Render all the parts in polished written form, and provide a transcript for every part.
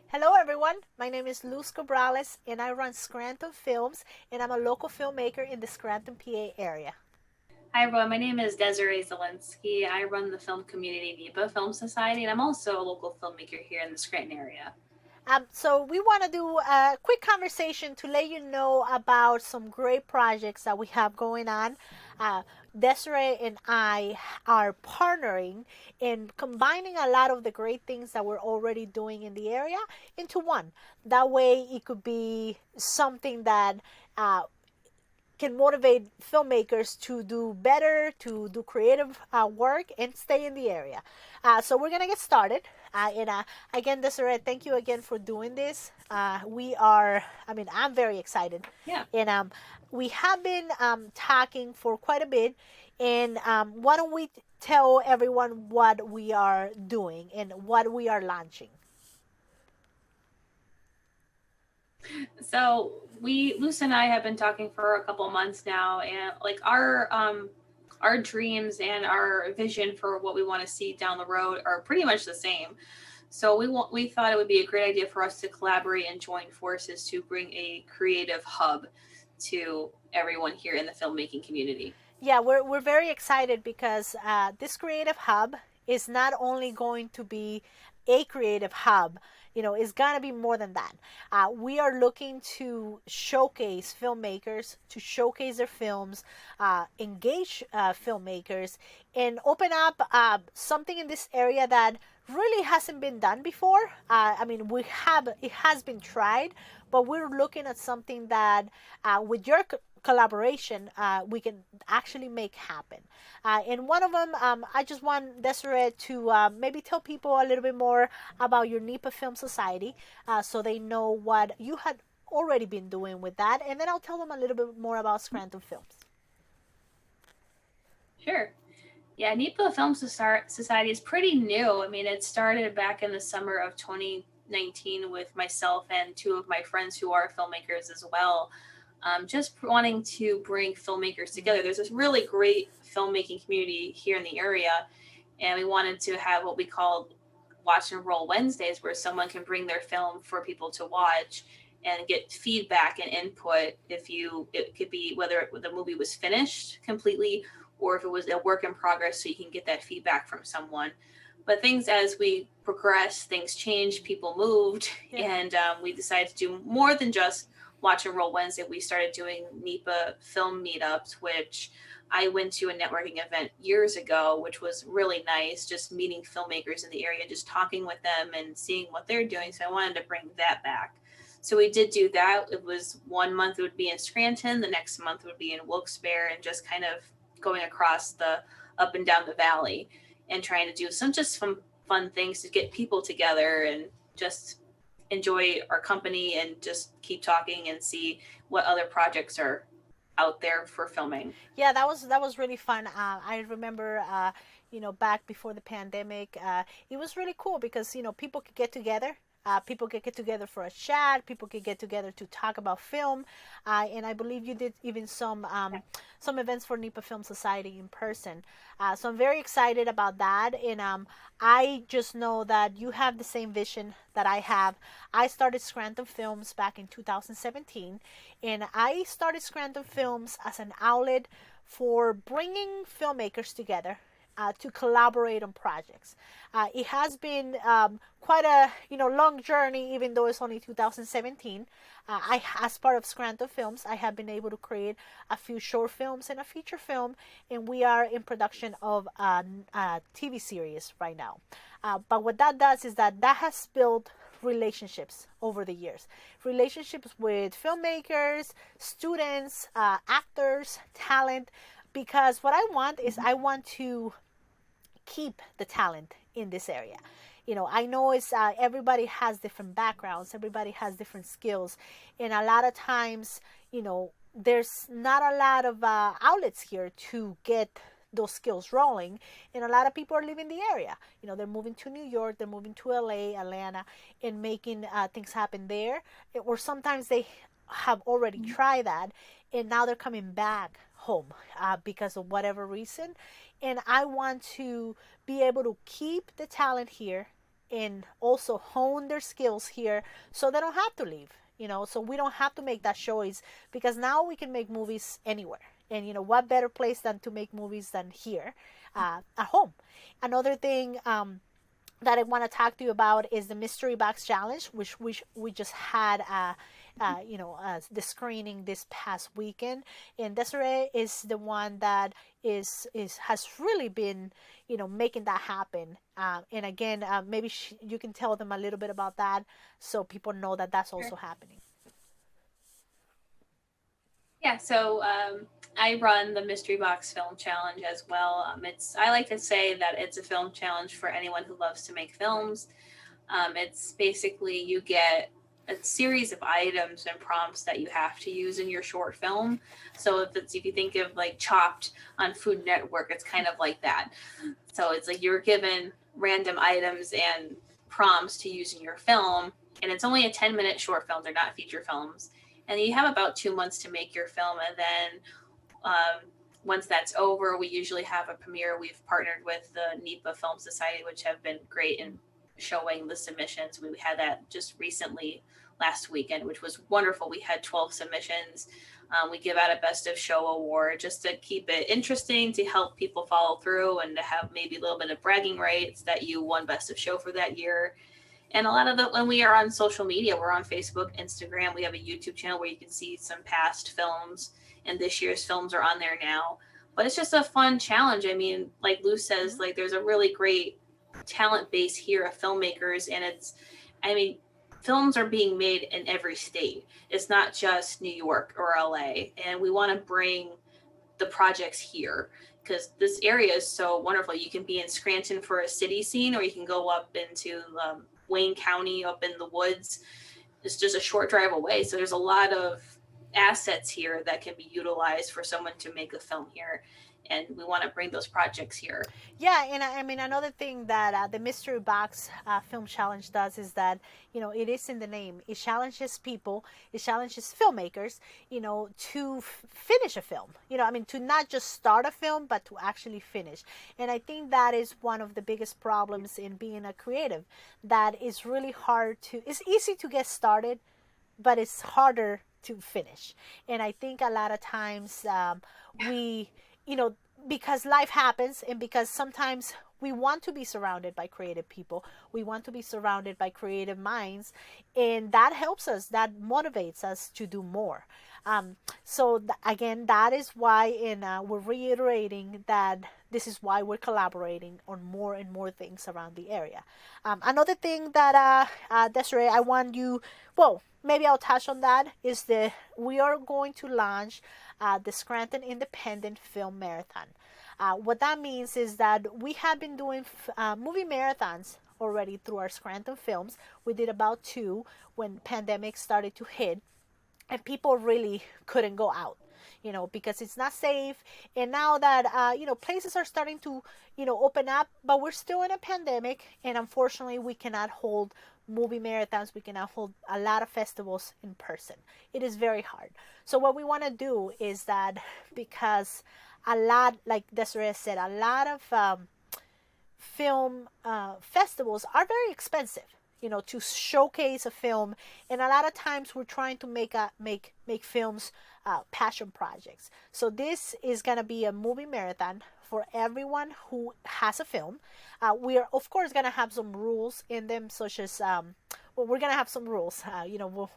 Hello, everyone. My name is Luz Cabrales, and I run Scranton Films, and I'm a local filmmaker in the Scranton, PA area. Hi everyone, my name is Desiree Zielinski. I run the film community NEPA Film Society, and I'm also a local filmmaker here in the Scranton area. So we want to do a quick conversation to let you know about some great projects that we have going on. Uh, Desiree and I are partnering in combining a lot of the great things that we're already doing in the area into one. That way, it could be something that uh, can motivate filmmakers to do better, to do creative work, and stay in the area. So we're gonna get started. And again, Desiree, thank you again for doing this. I'm very excited. Yeah. And we have been talking for quite a bit. And why don't we tell everyone what we are doing and what we are launching? So Luce and I have been talking for a couple months now, and like our dreams and our vision for what we want to see down the road are pretty much the same. So we thought it would be a great idea for us to collaborate and join forces to bring a creative hub to everyone here in the filmmaking community. Yeah, we're very excited because this creative hub is not only going to be a creative hub, it's going to be more than that. We are looking to showcase filmmakers, to showcase their films, engage filmmakers, and open up something in this area that really hasn't been done before. It has been tried, but we're looking at something that with your collaboration we can actually make happen. And one of them, I just want Desiree to maybe tell people a little bit more about your NEPA Film Society so they know what you had already been doing with that. And then I'll tell them a little bit more about Scranton Films. Sure. Yeah, NEPA Film Society is pretty new. I mean, it started back in the summer of 2019 with myself and two of my friends who are filmmakers as well. Just wanting to bring filmmakers together. There's this really great filmmaking community here in the area, and we wanted to have what we called Watch and Roll Wednesdays, where someone can bring their film for people to watch and get feedback and input. It could be whether the movie was finished completely or if it was a work in progress, so you can get that feedback from someone. But things as we progress, things changed, people moved, Yeah. and we decided to do more than just Watch and Roll Wednesday. We started doing NEPA film meetups, which I went to a networking event years ago, which was really nice, just meeting filmmakers in the area, just talking with them and seeing what they're doing. So I wanted to bring that back. So we did do that. It was 1 month it would be in Scranton, the next month would be in Wilkes-Barre, and just kind of going across the up and down the valley and trying to do some fun things to get people together and just enjoy our company and just keep talking and see what other projects are out there for filming. Yeah, that was really fun. I remember, back before the pandemic, it was really cool because people could get together. People could get together for a chat. People could get together to talk about film, and I believe you did even some events for NEPA Film Society in person. So I'm very excited about that, and I just know that you have the same vision that I have. I started Scranton Films back in 2017, and I started Scranton Films as an outlet for bringing filmmakers together to collaborate on projects. It has been quite a long journey, even though it's only 2017. As part of Scranton Films, I have been able to create a few short films and a feature film, and we are in production of a TV series right now. But what that does is that has built relationships over the years, relationships with filmmakers, students, actors, talent, because what I want is I want to keep the talent in this area. I know it's everybody has different backgrounds, everybody has different skills, and a lot of times, there's not a lot of outlets here to get those skills rolling, and a lot of people are leaving the area. They're moving to New York, they're moving to LA, Atlanta, and making things happen there, or sometimes they have already tried that and now they're coming back home because of whatever reason. And I want to be able to keep the talent here and also hone their skills here so they don't have to leave, so we don't have to make that choice, because now we can make movies anywhere. And what better place than to make movies than here, at home. Another thing, that I want to talk to you about is the Mystery Box Challenge, which we just had, the screening this past weekend. And Desiree is the one that is has really been, making that happen. And again, maybe you can tell them a little bit about that, so people know that that's Sure. also happening. Yeah, so I run the Mystery Box Film Challenge as well. I like to say that it's a film challenge for anyone who loves to make films. It's basically you get a series of items and prompts that you have to use in your short film. So if you think of like Chopped on Food Network, it's kind of like that. So it's like you're given random items and prompts to use in your film, and it's only a 10-minute short film. They're not feature films, and you have about 2 months to make your film, and then once that's over, we usually have a premiere. We've partnered with the NEPA Film Society, which have been great in showing the submissions. We had that just recently last weekend, which was wonderful. We had 12 submissions. We give out a Best of Show award just to keep it interesting, to help people follow through, and to have maybe a little bit of bragging rights that you won Best of Show for that year. And a lot of when we are on social media, we're on Facebook, Instagram. We have a YouTube channel where you can see some past films, and this year's films are on there now. But it's just a fun challenge. I mean, like Lou says, like there's a really great talent base here of filmmakers, and I mean, films are being made in every state. It's not just New York or LA, and we want to bring the projects here because this area is so wonderful. You can be in Scranton for a city scene, or you can go up into Wayne County, up in the woods. It's just a short drive away. So there's a lot of assets here that can be utilized for someone to make a film here. And we want to bring those projects here. Yeah, and I mean, another thing that the Mystery Box Film Challenge does is that, it is in the name. It challenges people, it challenges filmmakers, to finish a film. I mean, to not just start a film, but to actually finish. And I think that is one of the biggest problems in being a creative. That is really hard it's easy to get started, but it's harder to finish. And I think a lot of times, we, you know, because life happens, and because sometimes we want to be surrounded by creative people, we want to be surrounded by creative minds, and that helps us, that motivates us to do more. Again, that is why, and we're reiterating that this is why we're collaborating on more and more things around the area. Another thing that, Desiree, I want you, well, maybe I'll touch on that, is that we are going to launch the Scranton Independent Film Marathon. What that means is that we have been doing movie marathons already through our Scranton films. We did about two when pandemic started to hit, and people really couldn't go out, because it's not safe. And now that places are starting to open up, but we're still in a pandemic, and unfortunately we cannot hold movie marathons, we cannot hold a lot of festivals in person. It is very hard. So what we want to do is that, because a lot, like Desiree said, a lot of film festivals are very expensive, to showcase a film. And a lot of times we're trying to make films passion projects. So this is going to be a movie marathon for everyone who has a film. We are of course going to have some rules in them, such as well, we're going to have some rules,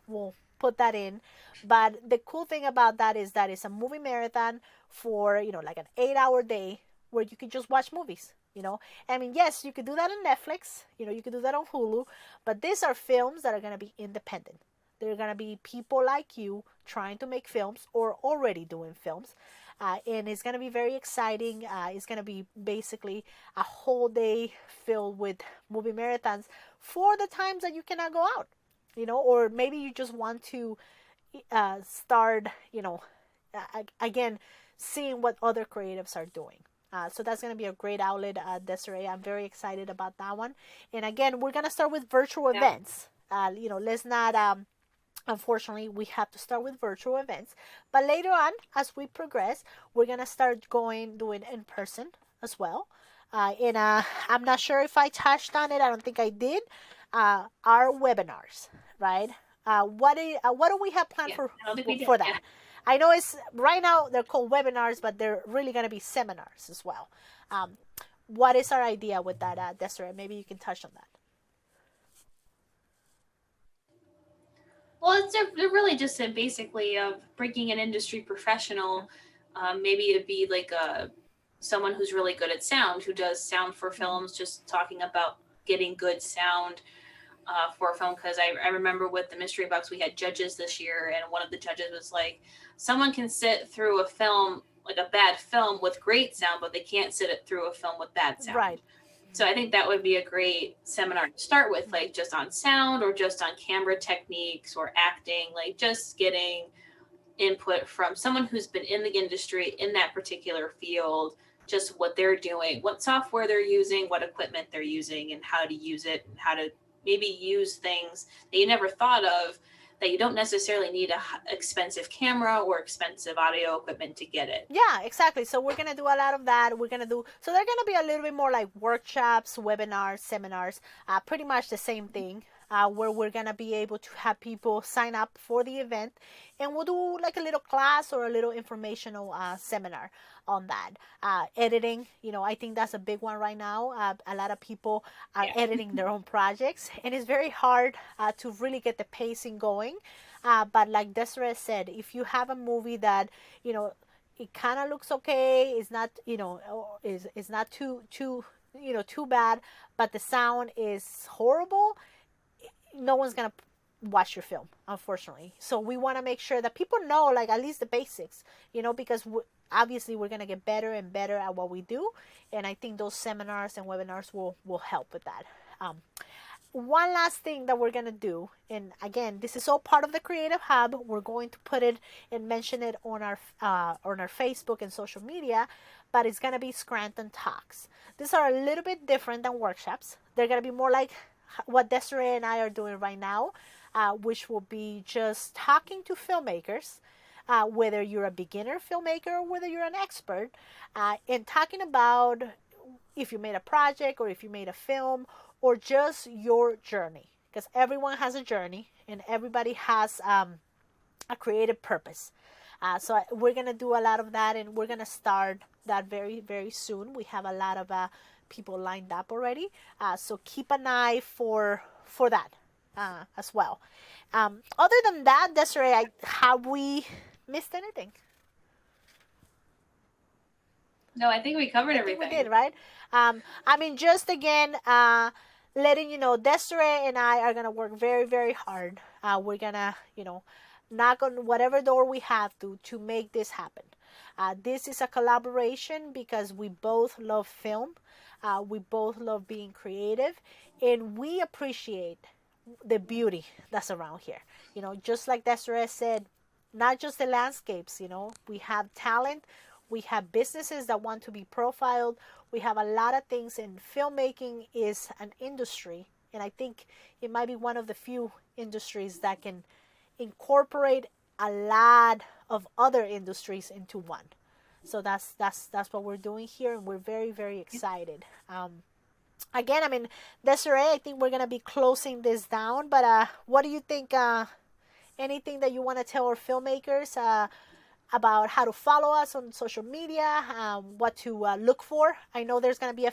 we'll put that in. But the cool thing about that is that it's a movie marathon for, like an 8-hour day, where you can just watch movies. I mean, yes, you could do that on Netflix, you could do that on Hulu, but these are films that are going to be independent. They're going to be people like you trying to make films or already doing films. And it's going to be very exciting. It's going to be basically a whole day filled with movie marathons for the times that you cannot go out, or maybe you just want to start, again, seeing what other creatives are doing. So that's going to be a great outlet, Desiree. I'm very excited about that one. And again, we're going to start with virtual events. Let's not, unfortunately, we have to start with virtual events. But later on, as we progress, we're going to start doing in person as well. I'm not sure if I touched on it. I don't think I did. Our webinars, right? What do we have planned Yeah, I don't think we did. for Yeah. that? I know it's right now they're called webinars, but they're really going to be seminars as well. Um, what is our idea with that, Desiree? Maybe you can touch on that. Well, they're really just basically of bringing an industry Yeah. professional. Maybe it'd be like someone who's really good at sound, who does sound for Mhm. films, just talking about getting good sound for a film. Because I remember with the mystery box, we had judges this year, and one of the judges was like, someone can sit through a film, like a bad film, with great sound, but they can't sit it through a film with bad Right. sound. So I think that would be a great seminar to start with, like just on sound or just on camera techniques or acting, like just getting input from someone who's been in the industry in that particular field, just what they're doing, what software they're using, what equipment they're using, and how to use it, and how to maybe use things that you never thought of, that you don't necessarily need a expensive camera or expensive audio equipment to get it. Yeah, exactly. So we're gonna do a lot of that. We're gonna do so they're gonna be a little bit more like workshops, webinars, seminars, pretty much the same thing. Where we're gonna be able to have people sign up for the event, and we'll do like a little class or a little informational seminar on that. Editing, I think that's a big one right now. A lot of people are Yeah. editing their own projects, and it's very hard to really get the pacing going. But like Desiree said, if you have a movie that you know it kind of looks okay. It's not, is not too too bad, but the sound is horrible. No one's gonna watch your film, unfortunately. So we want to make sure that people know, like at least the basics, because obviously we're gonna get better and better at what we do, and I think those seminars and webinars will help with that. One last thing that we're gonna do, and again, this is all part of the Creative Hub. We're going to put it and mention it on our Facebook and social media, but it's gonna be Scranton Talks. These are a little bit different than workshops. They're gonna be more like what Desiree and I are doing right now, which will be just talking to filmmakers. Whether you're a beginner filmmaker or whether you're an expert, and talking about if you made a project or if you made a film or just your journey, because everyone has a journey and everybody has a creative purpose. So we're gonna do a lot of that, and we're gonna start that very very soon. We have a lot of people lined up already, so keep an eye for that as well. Other than that, Desiree, have we missed anything? No, I think we covered I think we did, everything. right? I mean, just again, letting you know, Desiree and I are gonna work very, very hard. We're gonna, knock on whatever door we have to make this happen. This is a collaboration because we both love film, we both love being creative, and we appreciate the beauty that's around here. Just like Desiree said, not just the landscapes. We have talent, we have businesses that want to be profiled, we have a lot of things, and filmmaking is an industry, and I think it might be one of the few industries that can incorporate a lot of other industries into one. So that's what we're doing here, and we're very very excited. Again, I mean, Desiree, I think we're gonna be closing this down, but what do you think? Anything that you want to tell our filmmakers about how to follow us on social media, what to look for? I know there's gonna be Yeah.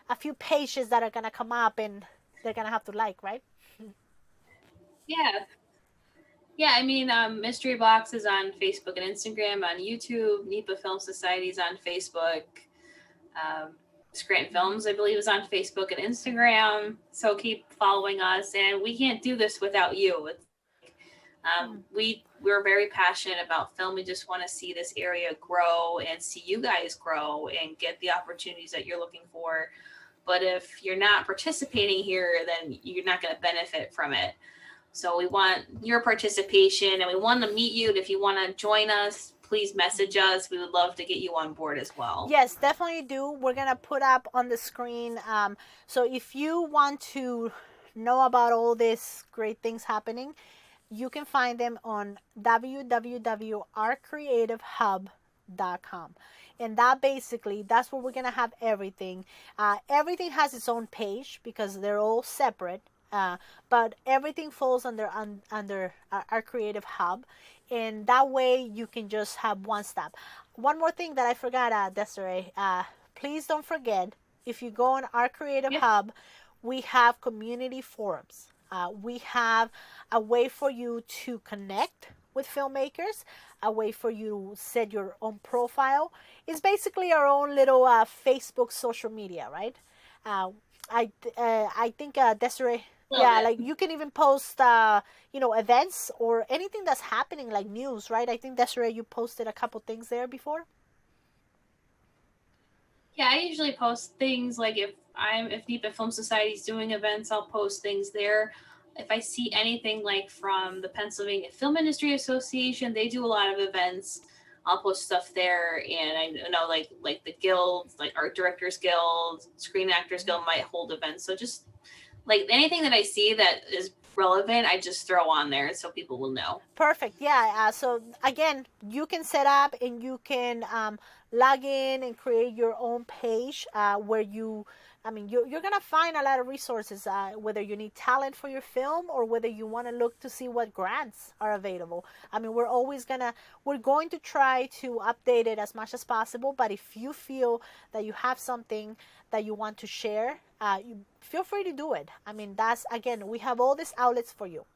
a few pages that are gonna come up, and they're gonna have to like, right? Yeah. Yeah, I mean, Mystery Box is on Facebook and Instagram, on YouTube. NEPA Film Society is on Facebook. Um, Scranton Films, I believe, is on Facebook and Instagram. So keep following us, and we can't do this without you. Mm. We're very passionate about film. We just want to see this area grow and see you guys grow and get the opportunities that you're looking for. But if you're not participating here, then you're not going to benefit from it. So we want your participation, and we want to meet you. And if you want to join us, please message us. We would love to get you on board as well. Yes, definitely do. We're gonna put up on the screen. So if you want to know about all these great things happening, you can find them on www.ourcreativehub.com. filmmakerscreativehub.com. And that basically, that's where we're going to have everything. Everything has its own page because they're all separate. But everything falls under our creative hub, and that way you can just have one stop. One more thing that I forgot, Desiree, please don't forget, if you go on our creative Yeah. hub, we have community forums. We have a way for you to connect with filmmakers, a way for you to set your own profile. It's basically our own little Facebook social media, right? Uh, I think Desiree, A little yeah, bit. like you can even post events or anything that's happening, like news, right? I think Desiree, you posted a couple things there before. Yeah, I usually post things like if NEPA Film Society is doing events, I'll post things there. If I see anything like from the Pennsylvania Film Industry Association, they do a lot of events. I'll post stuff there, and I know like the guilds, like Art Directors Guild, Screen Actors Guild might hold events. So just like anything that I see that is relevant, I just throw on there so people will know. Perfect. Yeah. So again, you can set up and you can log in and create your own page where you're going to find a lot of resources, whether you need talent for your film or whether you want to look to see what grants are available. I mean, we're going to try to update it as much as possible. But if you feel that you have something that you want to share, you feel free to do it. I mean, that's, again, we have all these outlets for you.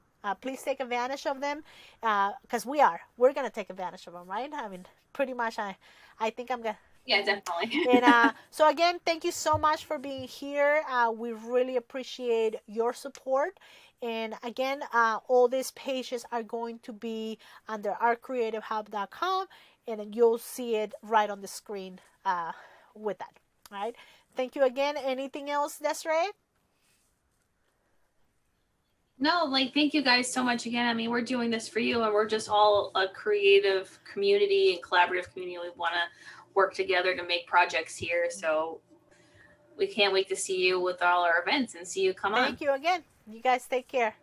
Please take advantage of them, because we're gonna take advantage of them, right? I mean, pretty much. I think I'm gonna. Yeah, definitely. And so again, thank you so much for being here. We really appreciate your support. And again, all these pages are going to be under ourcreativehub.com, and then you'll see it right on the screen with that. All right. Thank you again. Anything else, Desiree? No, like thank you guys so much again. I mean, we're doing this for you, and we're just all a creative community and collaborative community. We want to work together to make projects here. So we can't wait to see you with all our events and see you come on. Thank you again. You guys take care.